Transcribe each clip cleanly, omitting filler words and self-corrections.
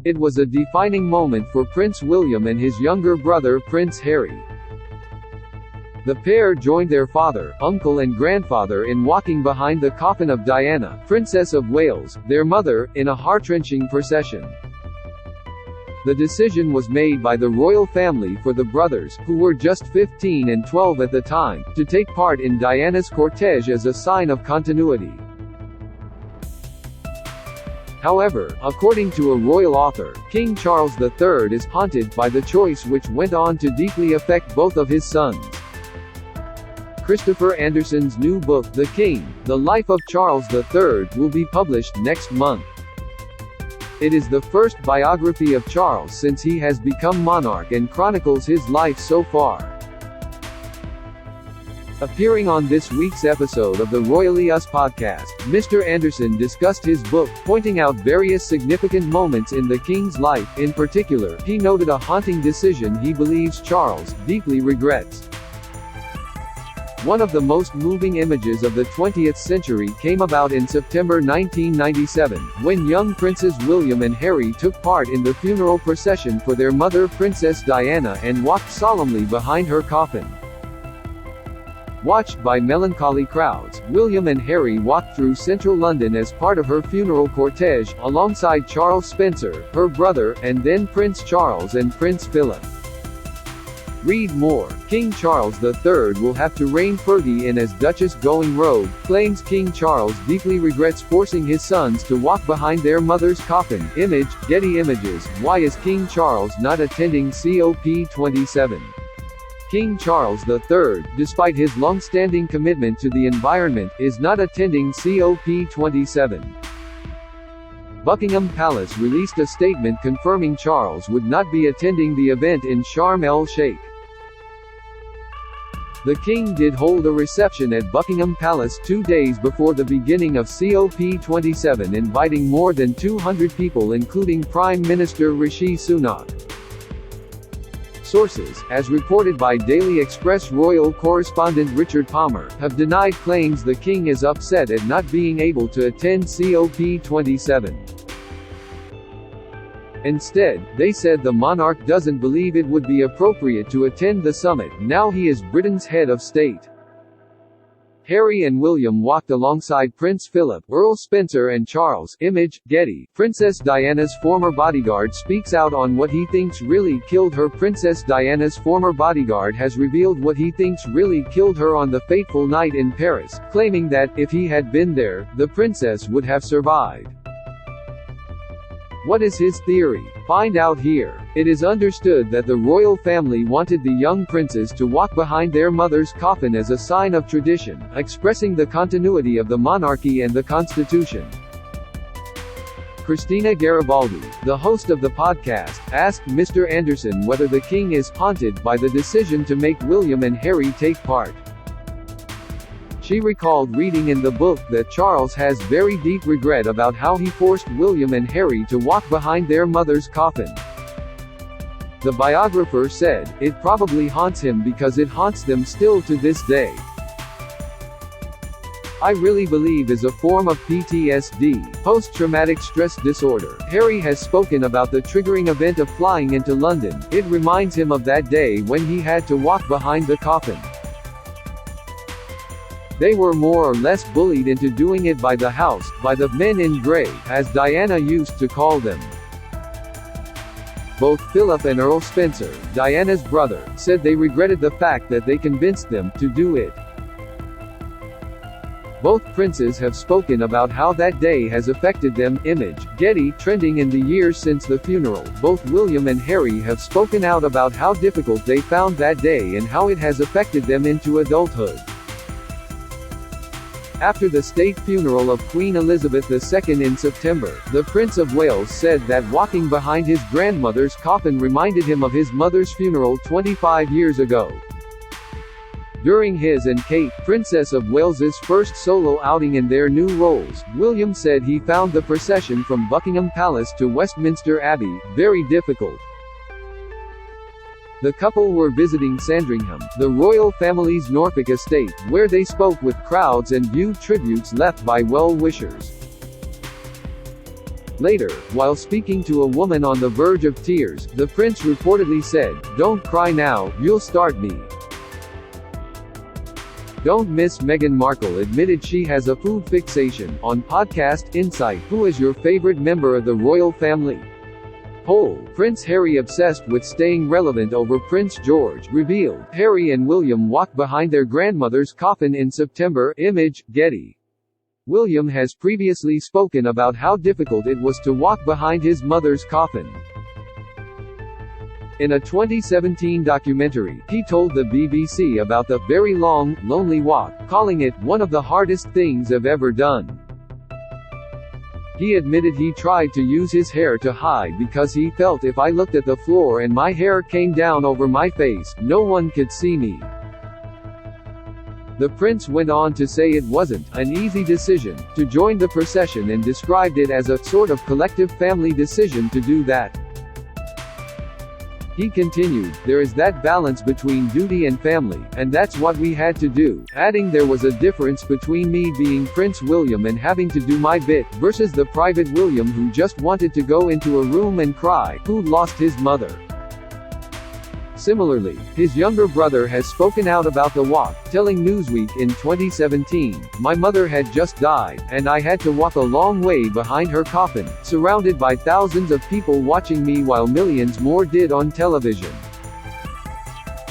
It was a defining moment for Prince William and his younger brother Prince Harry. The pair joined their father, uncle and grandfather in walking behind the coffin of Diana, Princess of Wales, their mother, in a heart-wrenching procession. The decision was made by the royal family for the brothers, who were just 15 and 12 at the time, to take part in Diana's cortege as a sign of continuity. However, according to a royal author, King Charles III is haunted by the choice, which went on to deeply affect both of his sons. Christopher Anderson's new book, The King: The Life of Charles III, will be published next month. It is the first biography of Charles since he has become monarch and chronicles his life so far. Appearing on this week's episode of the Royally Us podcast, Mr. Anderson discussed his book, pointing out various significant moments in the King's life. In particular, he noted a haunting decision he believes Charles deeply regrets. One of the most moving images of the 20th century came about in September 1997, when young Princes William and Harry took part in the funeral procession for their mother Princess Diana and walked solemnly behind her coffin. Watched by melancholy crowds, William and Harry walked through central London as part of her funeral cortege, alongside Charles Spencer, her brother, and then Prince Charles and Prince Philip. Read more. King Charles III will have to rein Fergie in as Duchess going rogue, claims King Charles deeply regrets forcing his sons to walk behind their mother's coffin. Image, Getty Images. Why is King Charles not attending COP27? King Charles III, despite his long-standing commitment to the environment, is not attending COP27. Buckingham Palace released a statement confirming Charles would not be attending the event in Sharm el-Sheikh. The King did hold a reception at Buckingham Palace 2 days before the beginning of COP27, inviting more than 200 people including Prime Minister Rishi Sunak. Sources, as reported by Daily Express royal correspondent Richard Palmer, have denied claims the King is upset at not being able to attend COP27. Instead, they said the monarch doesn't believe it would be appropriate to attend the summit, now he is Britain's head of state. Harry and William walked alongside Prince Philip, Earl Spencer and Charles. Image, Getty. Princess Diana's former bodyguard speaks out on what he thinks really killed her. Princess Diana's former bodyguard has revealed what he thinks really killed her on the fateful night in Paris, claiming that, if he had been there, the princess would have survived. What is his theory? Find out here. It is understood that the royal family wanted the young princes to walk behind their mother's coffin as a sign of tradition, expressing the continuity of the monarchy and the constitution. Christina Garibaldi, the host of the podcast, asked Mr. Anderson whether the King is haunted by the decision to make William and Harry take part. She recalled reading in the book that Charles has very deep regret about how he forced William and Harry to walk behind their mother's coffin. The biographer said, "It probably haunts him because it haunts them still to this day. I really believe is a form of PTSD, post-traumatic stress disorder." Harry has spoken about the triggering event of flying into London. It reminds him of that day when he had to walk behind the coffin. They were more or less bullied into doing it by the house, by the men in grey, as Diana used to call them. Both Philip and Earl Spencer, Diana's brother, said they regretted the fact that they convinced them to do it. Both princes have spoken about how that day has affected them. Image, Getty. Trending in the years since the funeral, both William and Harry have spoken out about how difficult they found that day and how it has affected them into adulthood. After the state funeral of Queen Elizabeth II in September, the Prince of Wales said that walking behind his grandmother's coffin reminded him of his mother's funeral 25 years ago. During his and Kate, Princess of Wales's first solo outing in their new roles, William said he found the procession from Buckingham Palace to Westminster Abbey very difficult. The couple were visiting Sandringham, the royal family's Norfolk estate, where they spoke with crowds and viewed tributes left by well-wishers. Later, while speaking to a woman on the verge of tears, the prince reportedly said, "Don't cry now, you'll start me." Don't miss Meghan Markle admitted she has a food fixation, on podcast Insight. Who is your favorite member of the royal family? Poll. Prince Harry obsessed with staying relevant over Prince George, revealed. Harry and William walked behind their grandmother's coffin in September. Image, Getty. William has previously spoken about how difficult it was to walk behind his mother's coffin. In a 2017 documentary, he told the BBC about the very long, lonely walk, calling it one of the hardest things I've ever done. He admitted he tried to use his hair to hide because he felt if I looked at the floor and my hair came down over my face, no one could see me. The prince went on to say it wasn't an easy decision to join the procession and described it as a sort of collective family decision to do that. He continued, "There is that balance between duty and family, and that's what we had to do," adding there was a difference between me being Prince William and having to do my bit, versus the private William who just wanted to go into a room and cry, who'd lost his mother. Similarly, his younger brother has spoken out about the walk, telling Newsweek in 2017, "My mother had just died, and I had to walk a long way behind her coffin, surrounded by thousands of people watching me while millions more did on television.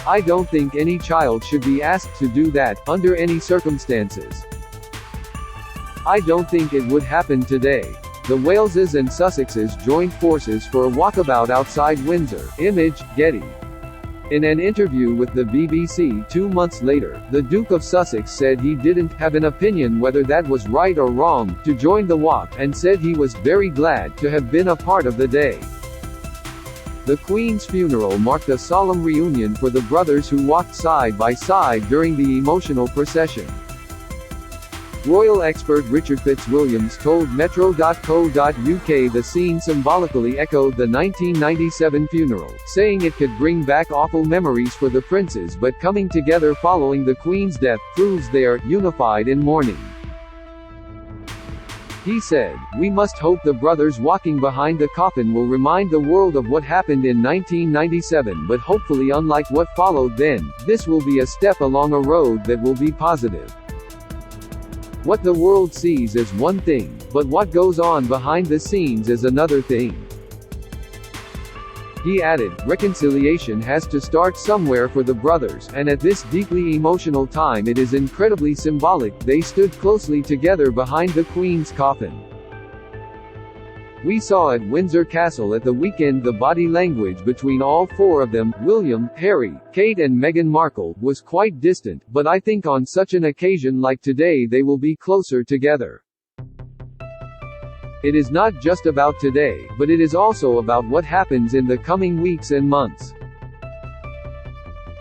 I don't think any child should be asked to do that, under any circumstances. I don't think it would happen today." The Waleses and Sussexes joined forces for a walkabout outside Windsor. Image, Getty. In an interview with the BBC 2 months later, the Duke of Sussex said he didn't have an opinion whether that was right or wrong to join the walk, and said he was very glad to have been a part of the day. The Queen's funeral marked a solemn reunion for the brothers who walked side by side during the emotional procession. Royal expert Richard Fitzwilliams told Metro.co.uk the scene symbolically echoed the 1997 funeral, saying it could bring back awful memories for the princes, but coming together following the Queen's death proves they are unified in mourning. He said, "We must hope the brothers walking behind the coffin will remind the world of what happened in 1997, but hopefully unlike what followed then, this will be a step along a road that will be positive. What the world sees is one thing, but what goes on behind the scenes is another thing." He added, "Reconciliation has to start somewhere for the brothers, and at this deeply emotional time it is incredibly symbolic they stood closely together behind the Queen's coffin. We saw at Windsor Castle at the weekend the body language between all four of them, William, Harry, Kate and Meghan Markle, was quite distant, but I think on such an occasion like today they will be closer together. It is not just about today, but it is also about what happens in the coming weeks and months.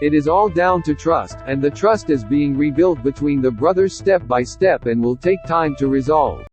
It is all down to trust, and the trust is being rebuilt between the brothers step by step and will take time to resolve."